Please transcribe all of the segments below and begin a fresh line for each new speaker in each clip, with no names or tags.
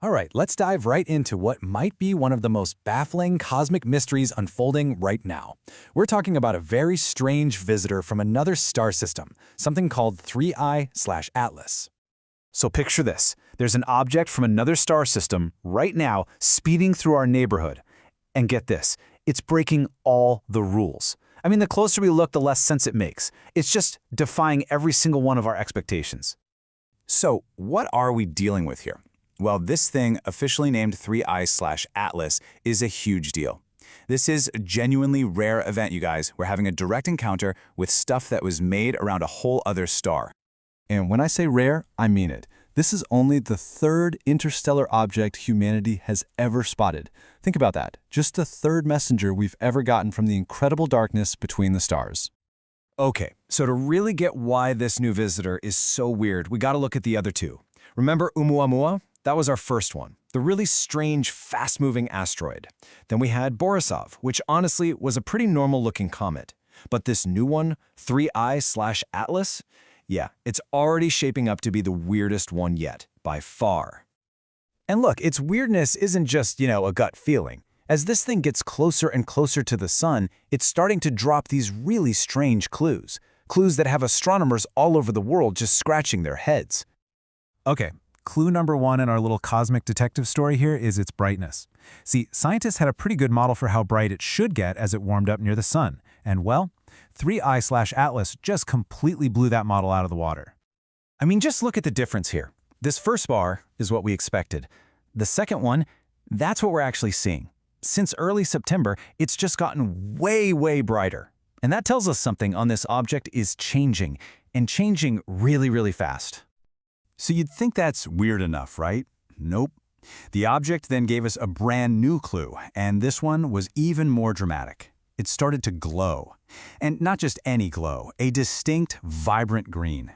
All right, let's dive right into what might be one of the most baffling cosmic mysteries unfolding right now. We're talking about a very strange visitor from another star system, something called 3I/Atlas.
So picture this. There's an object from another star system right now speeding through our neighborhood. And get this, it's breaking all the rules. I mean, the closer we look, the less sense it makes. It's just defying every single one of our expectations.
So, what are we dealing with here? Well, this thing, officially named 3I/Atlas, is a huge deal. This is a genuinely rare event, you guys. We're having a direct encounter with stuff that was made around a whole other star.
And when I say rare, I mean it. This is only the third interstellar object humanity has ever spotted. Think about that. Just the third messenger we've ever gotten from the incredible darkness between the stars.
Okay, so to really get why this new visitor is so weird, we gotta look at the other two. Remember Oumuamua? That was our first one, the really strange, fast-moving asteroid. Then we had Borisov, which honestly was a pretty normal-looking comet. But this new one, 3I/Atlas, yeah, it's already shaping up to be the weirdest one yet, by far. And look, its weirdness isn't just, a gut feeling. As this thing gets closer and closer to the sun, it's starting to drop these really strange clues. Clues that have astronomers all over the world just scratching their heads.
Okay, clue number one in our little cosmic detective story here is its brightness. See, scientists had a pretty good model for how bright it should get as it warmed up near the sun. And well, 3I/Atlas just completely blew that model out of the water.
I mean, just look at the difference here. This first bar is what we expected. The second one, that's what we're actually seeing. Since early September, it's just gotten way, way brighter. And that tells us something on this object is changing, and changing really, really fast.
So you'd think that's weird enough, right? Nope. The object then gave us a brand new clue, and this one was even more dramatic. It started to glow. And not just any glow, a distinct, vibrant green.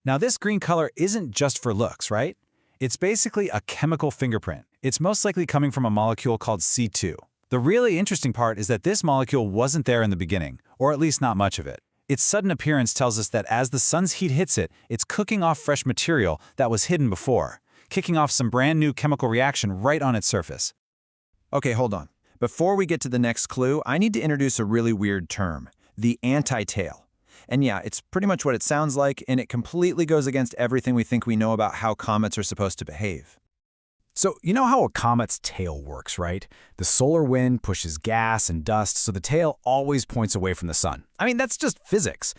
Now, this green color isn't just for looks, right? It's basically a chemical fingerprint. It's most likely coming from a molecule called C2. The really interesting part is that this molecule wasn't there in the beginning, or at least not much of it. Its sudden appearance tells us that as the sun's heat hits it, it's cooking off fresh material that was hidden before, kicking off some brand new chemical reaction right on its surface.
Okay, hold on. Before we get to the next clue, I need to introduce a really weird term, the anti-tail. And yeah, it's pretty much what it sounds like, and it completely goes against everything we think we know about how comets are supposed to behave.
So you know how a comet's tail works, right? The solar wind pushes gas and dust, so the tail always points away from the sun. I mean, that's just physics.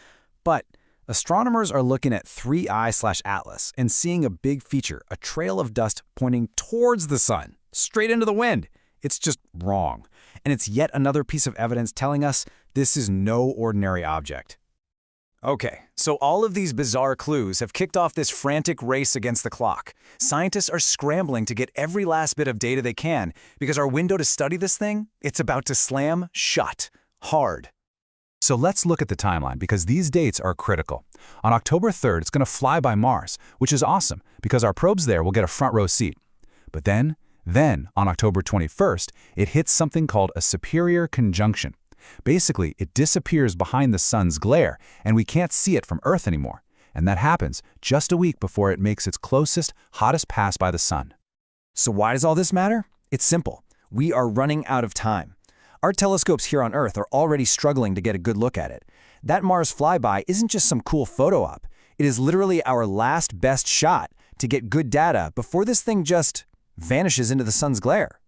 But astronomers are looking at 3I/Atlas and seeing a big feature, a trail of dust pointing towards the sun, straight into the wind. It's just wrong. And it's yet another piece of evidence telling us this is no ordinary object.
Okay, so all of these bizarre clues have kicked off this frantic race against the clock. Scientists are scrambling to get every last bit of data they can because our window to study this thing, it's about to slam shut. Hard.
So let's look at the timeline because these dates are critical. On October 3rd, it's going to fly by Mars, which is awesome because our probes there will get a front row seat. But then, on October 21st, it hits something called a superior conjunction. Basically, it disappears behind the sun's glare, and we can't see it from Earth anymore. And that happens just a week before it makes its closest, hottest pass by the sun.
So why does all this matter? It's simple. We are running out of time. Our telescopes here on Earth are already struggling to get a good look at it. That Mars flyby isn't just some cool photo op. It is literally our last best shot to get good data before this thing just vanishes into the sun's glare.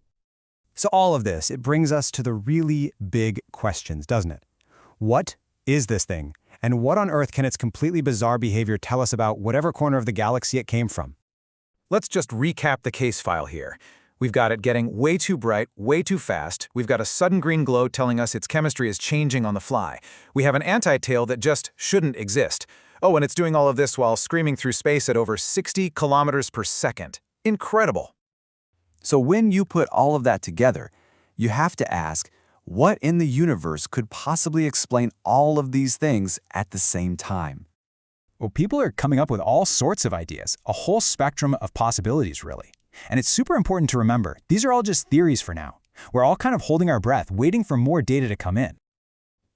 So all of this, it brings us to the really big questions, doesn't it? What is this thing? And what on earth can its completely bizarre behavior tell us about whatever corner of the galaxy it came from?
Let's just recap the case file here. We've got it getting way too bright, way too fast. We've got a sudden green glow telling us its chemistry is changing on the fly. We have an anti-tail that just shouldn't exist. Oh, and it's doing all of this while screaming through space at over 60 kilometers per second. Incredible.
So when you put all of that together, you have to ask, what in the universe could possibly explain all of these things at the same time?
Well, people are coming up with all sorts of ideas, a whole spectrum of possibilities, really. And it's super important to remember, these are all just theories for now. We're all kind of holding our breath, waiting for more data to come in.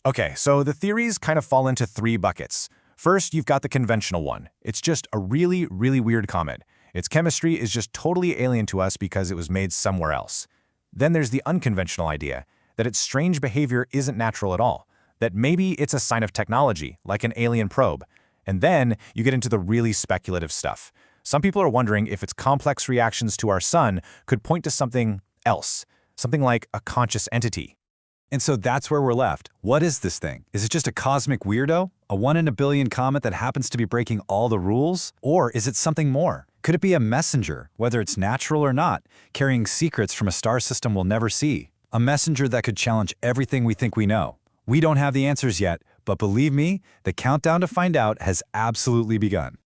Okay, so the theories kind of fall into three buckets. First, you've got the conventional one. It's just a really, really weird comet. Its chemistry is just totally alien to us because it was made somewhere else. Then there's the unconventional idea that its strange behavior isn't natural at all, that maybe it's a sign of technology, like an alien probe. And then you get into the really speculative stuff. Some people are wondering if its complex reactions to our sun could point to something else, something like a conscious entity.
And so that's where we're left. What is this thing? Is it just a cosmic weirdo? A 1 in a billion comet that happens to be breaking all the rules? Or is it something more? Could it be a messenger, whether it's natural or not, carrying secrets from a star system we'll never see? A messenger that could challenge everything we think we know. We don't have the answers yet, but believe me, the countdown to find out has absolutely begun.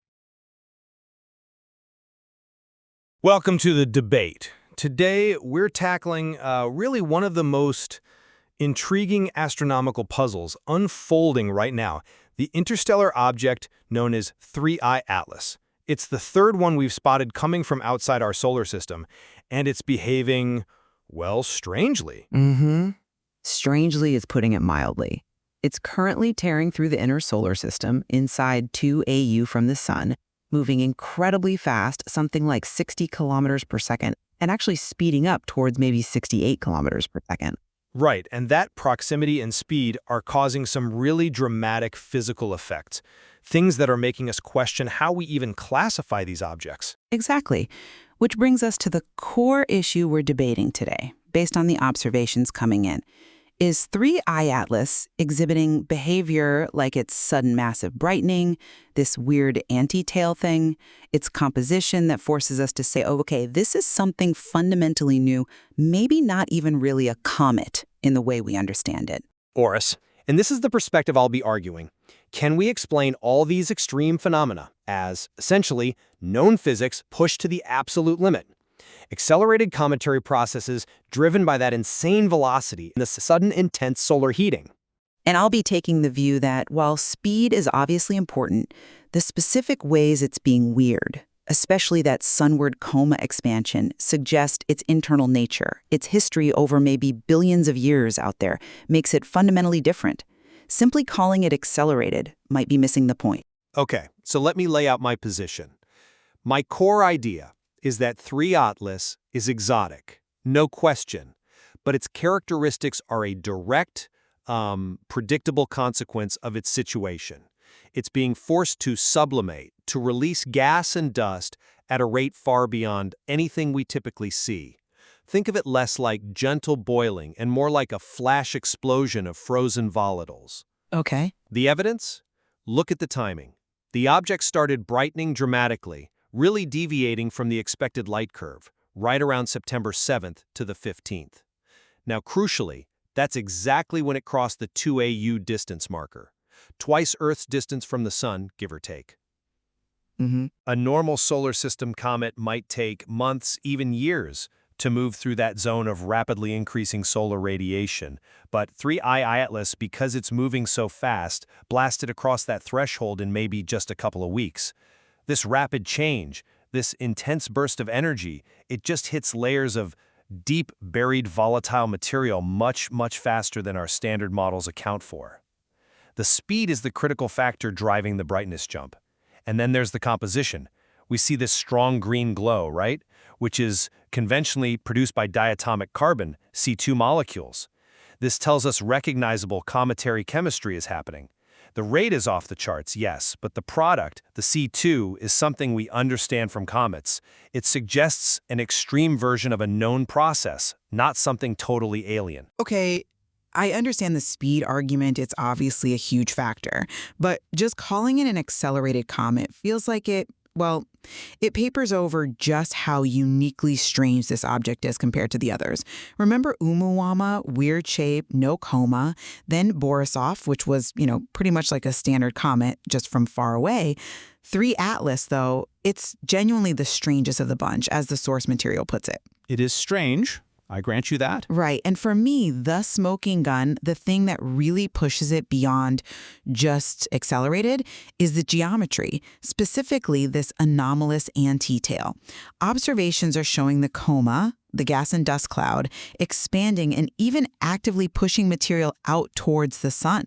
Welcome to the debate. Today, we're tackling really one of the most intriguing astronomical puzzles unfolding right now, the interstellar object known as 3I Atlas. It's the third one we've spotted coming from outside our solar system, and it's behaving, well, strangely.
Strangely is putting it mildly. It's currently tearing through the inner solar system inside 2 AU from the sun, moving incredibly fast, something like 60 kilometers per second, and actually speeding up towards maybe 68 kilometers per second.
Right, and that proximity and speed are causing some really dramatic physical effects, things that are making us question how we even classify these objects.
Exactly, which brings us to the core issue we're debating today, based on the observations coming in. Is 3I Atlas exhibiting behavior like its sudden massive brightening, this weird anti-tail thing, its composition that forces us to say, oh, okay, this is something fundamentally new, maybe not even really a comet in the way we understand it?
Oris, and this is the perspective I'll be arguing. Can we explain all these extreme phenomena as, essentially, known physics pushed to the absolute limit? Accelerated cometary processes driven by that insane velocity and the sudden intense solar heating.
And I'll be taking the view that while speed is obviously important, the specific ways it's being weird, especially that sunward coma expansion, suggest its internal nature, its history over maybe billions of years out there, makes it fundamentally different. Simply calling it accelerated might be missing the point.
Okay, so let me lay out my position. My core idea is that 3 Atlas is exotic, no question, but its characteristics are a direct, predictable consequence of its situation. It's being forced to sublimate, to release gas and dust at a rate far beyond anything we typically see. Think of it less like gentle boiling and more like a flash explosion of frozen volatiles.
Okay.
The evidence? Look at the timing. The object started brightening dramatically, really deviating from the expected light curve, right around September 7th to the 15th. Now, crucially, that's exactly when it crossed the 2 AU distance marker, twice Earth's distance from the sun, give or take. A normal solar system comet might take months, even years, to move through that zone of rapidly increasing solar radiation. But 3I Atlas, because it's moving so fast, blasted across that threshold in maybe just a couple of weeks. This rapid change, this intense burst of energy, it just hits layers of deep, buried volatile material much, much faster than our standard models account for. The speed is the critical factor driving the brightness jump. And then there's the composition. We see this strong green glow, right? Which is conventionally produced by diatomic carbon, C2 molecules. This tells us recognizable cometary chemistry is happening. The rate is off the charts, yes, but the product, the C2, is something we understand from comets. It suggests an extreme version of a known process, not something totally alien.
Okay, I understand the speed argument. It's obviously a huge factor. But just calling it an accelerated comet feels like it papers over just how uniquely strange this object is compared to the others. Remember Oumuamua, weird shape, no coma, then Borisov, which was, pretty much like a standard comet just from far away. 3 Atlas, though, it's genuinely the strangest of the bunch, as the source material puts it.
It is strange. I grant you that.
Right. And for me, the smoking gun, the thing that really pushes it beyond just accelerated, is the geometry, specifically this anomalous anti-tail. Observations are showing the coma, the gas and dust cloud, expanding and even actively pushing material out towards the sun.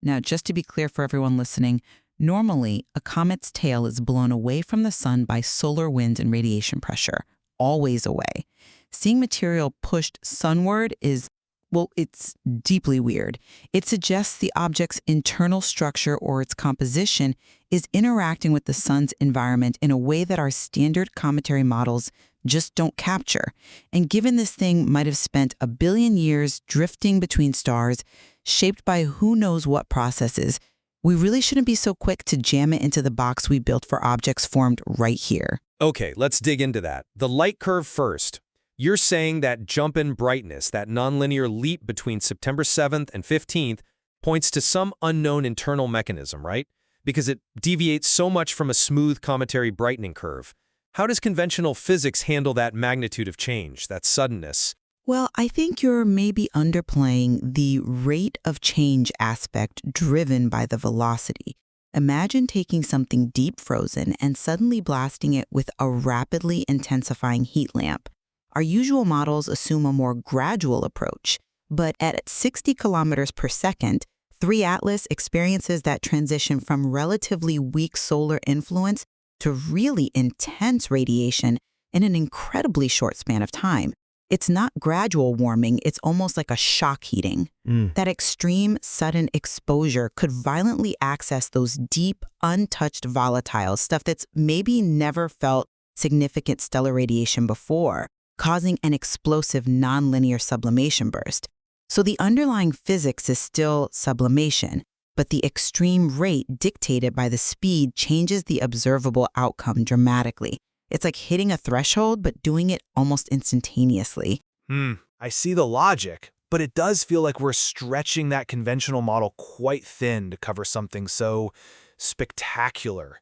Now, just to be clear for everyone listening, Normally, a comet's tail is blown away from the sun by solar winds and radiation pressure, always away. Seeing material pushed sunward is, well, it's deeply weird. It suggests the object's internal structure or its composition is interacting with the sun's environment in a way that our standard cometary models just don't capture. And given this thing might have spent a billion years drifting between stars, shaped by who knows what processes, we really shouldn't be so quick to jam it into the box we built for objects formed right here.
Okay, let's dig into that. The light curve first. You're saying that jump in brightness, that nonlinear leap between September 7th and 15th, points to some unknown internal mechanism, right? Because it deviates so much from a smooth cometary brightening curve. How does conventional physics handle that magnitude of change, that suddenness?
Well, I think you're maybe underplaying the rate of change aspect driven by the velocity. Imagine taking something deep frozen and suddenly blasting it with a rapidly intensifying heat lamp. Our usual models assume a more gradual approach, but at 60 kilometers per second, 3 Atlas experiences that transition from relatively weak solar influence to really intense radiation in an incredibly short span of time. It's not gradual warming, it's almost like a shock heating. That extreme, sudden exposure could violently access those deep, untouched volatiles, stuff that's maybe never felt significant stellar radiation before, causing an explosive nonlinear sublimation burst. So the underlying physics is still sublimation, but the extreme rate dictated by the speed changes the observable outcome dramatically. It's like hitting a threshold, but doing it almost instantaneously.
I see the logic, but it does feel like we're stretching that conventional model quite thin to cover something so spectacular.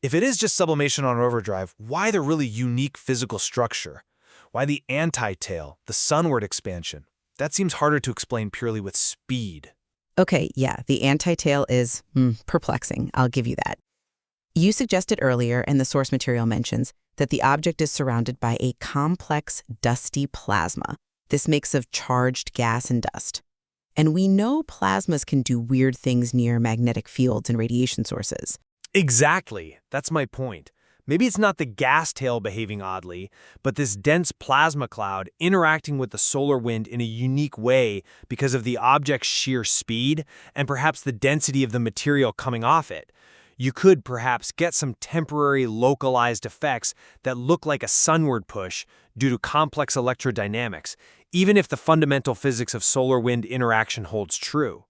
If it is just sublimation on overdrive, why the really unique physical structure? Why the anti-tail, the sunward expansion? That seems harder to explain purely with speed.
Okay, yeah, the anti-tail is perplexing. I'll give you that. You suggested earlier, and the source material mentions, that the object is surrounded by a complex, dusty plasma, this mix of charged gas and dust. And we know plasmas can do weird things near magnetic fields and radiation sources.
Exactly. That's my point. Maybe it's not the gas tail behaving oddly, but this dense plasma cloud interacting with the solar wind in a unique way because of the object's sheer speed and perhaps the density of the material coming off it. You could perhaps get some temporary localized effects that look like a sunward push due to complex electrodynamics, even if the fundamental physics of solar wind interaction holds true.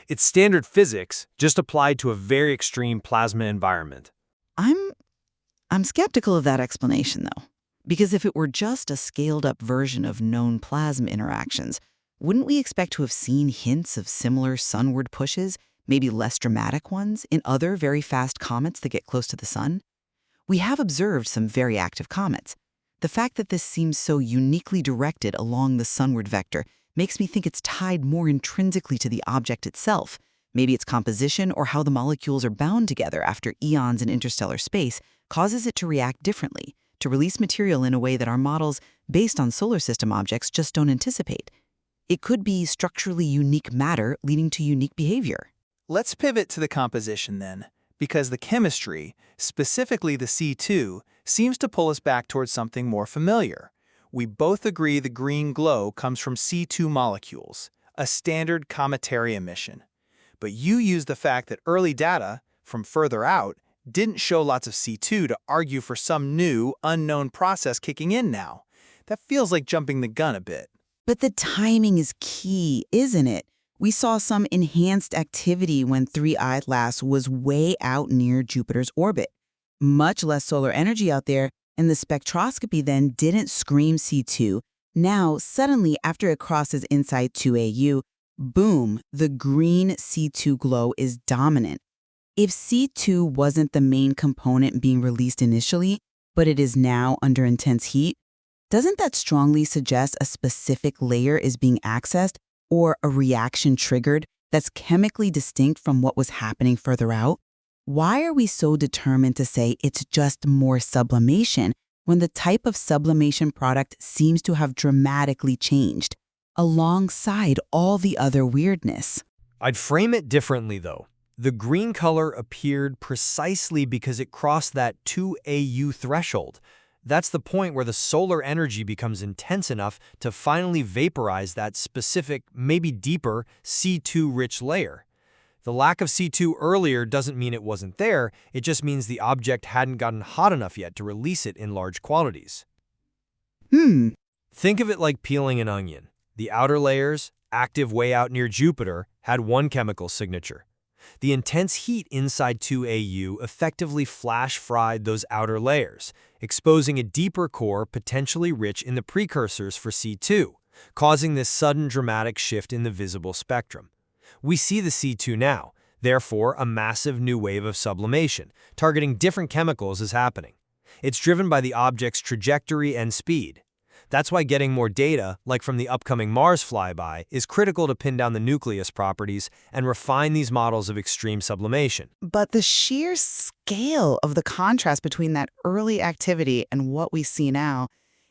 It's standard physics, just applied to a very extreme plasma environment.
I'm skeptical of that explanation, though, because if it were just a scaled-up version of known plasma interactions, wouldn't we expect to have seen hints of similar sunward pushes, maybe less dramatic ones, in other very fast comets that get close to the sun? We have observed some very active comets. The fact that this seems so uniquely directed along the sunward vector makes me think it's tied more intrinsically to the object itself, maybe its composition or how the molecules are bound together after eons in interstellar space causes it to react differently, to release material in a way that our models, based on solar system objects, just don't anticipate. It could be structurally unique matter leading to unique behavior.
Let's pivot to the composition then, because the chemistry, specifically the C2, seems to pull us back towards something more familiar. We both agree the green glow comes from C2 molecules, a standard cometary emission. But you use the fact that early data, from further out, didn't show lots of C2 to argue for some new, unknown process kicking in now. That feels like jumping the gun a bit.
But the timing is key, isn't it? We saw some enhanced activity when 3 Atlas was way out near Jupiter's orbit. Much less solar energy out there, and the spectroscopy then didn't scream C2. Now, suddenly, after it crosses inside 2AU, boom, the green C2 glow is dominant. If C2 wasn't the main component being released initially, but it is now under intense heat, doesn't that strongly suggest a specific layer is being accessed or a reaction triggered that's chemically distinct from what was happening further out? Why are we so determined to say it's just more sublimation when the type of sublimation product seems to have dramatically changed, alongside all the other weirdness?
I'd frame it differently, though.
The green color appeared precisely because it crossed that 2 AU threshold. That's the point where the solar energy becomes intense enough to finally vaporize that specific, maybe deeper, C2-rich layer. The lack of C2 earlier doesn't mean it wasn't there, it just means the object hadn't gotten hot enough yet to release it in large quantities. Think of it like peeling an onion. The outer layers, active way out near Jupiter, had one chemical signature. The intense heat inside 2AU effectively flash-fried those outer layers, exposing a deeper core potentially rich in the precursors for C2, causing this sudden dramatic shift in the visible spectrum. We see the C2 now, therefore a massive new wave of sublimation, targeting different chemicals is happening. It's driven by the object's trajectory and speed. That's why getting more data, like from the upcoming Mars flyby, is critical to pin down the nucleus properties and refine these models of extreme sublimation.
But the sheer scale of the contrast between that early activity and what we see now,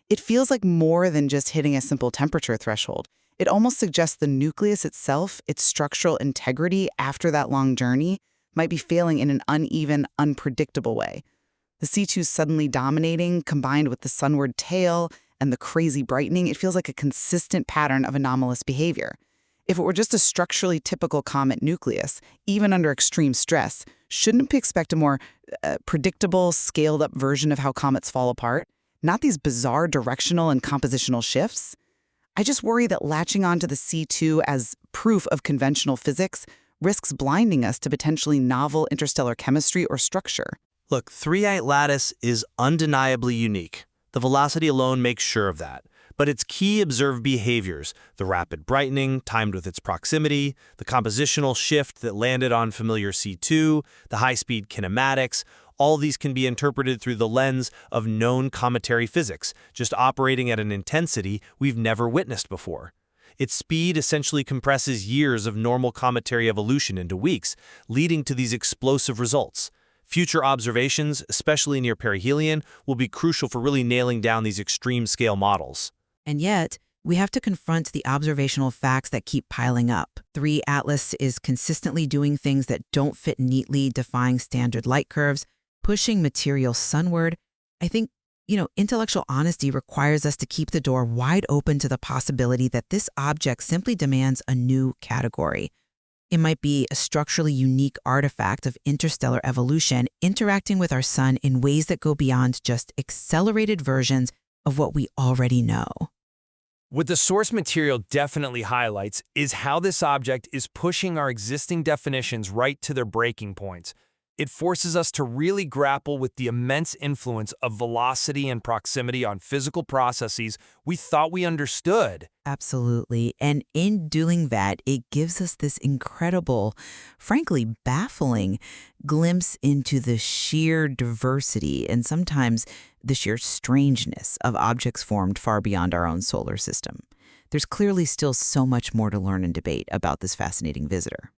it feels like more than just hitting a simple temperature threshold. It almost suggests the nucleus itself, its structural integrity after that long journey, might be failing in an uneven, unpredictable way. The C2 suddenly dominating, combined with the sunward tail and the crazy brightening, it feels like a consistent pattern of anomalous behavior. If it were just a structurally typical comet nucleus, even under extreme stress, shouldn't we expect a more predictable, scaled-up version of how comets fall apart? Not these bizarre directional and compositional shifts? I just worry that latching onto the C2 as proof of conventional physics risks blinding us to potentially novel interstellar chemistry or structure.
Look, 3-8 lattice is undeniably unique. The velocity alone makes sure of that. But its key observed behaviors, the rapid brightening timed with its proximity, the compositional shift that landed on familiar C2, the high-speed kinematics, all these can be interpreted through the lens of known cometary physics, just operating at an intensity we've never witnessed before. Its speed essentially compresses years of normal cometary evolution into weeks, leading to these explosive results. Future observations, especially near perihelion, will be crucial for really nailing down these extreme-scale models.
And yet, we have to confront the observational facts that keep piling up. 3 Atlas is consistently doing things that don't fit neatly, defying standard light curves, pushing material sunward. I think, intellectual honesty requires us to keep the door wide open to the possibility that this object simply demands a new category. It might be a structurally unique artifact of interstellar evolution interacting with our sun in ways that go beyond just accelerated versions of what we already know.
What the source material definitely highlights is how this object is pushing our existing definitions right to their breaking points. It forces us to really grapple with the immense influence of velocity and proximity on physical processes we thought we understood.
Absolutely. And in doing that, it gives us this incredible, frankly baffling glimpse into the sheer diversity and sometimes the sheer strangeness of objects formed far beyond our own solar system. There's clearly still so much more to learn and debate about this fascinating visitor.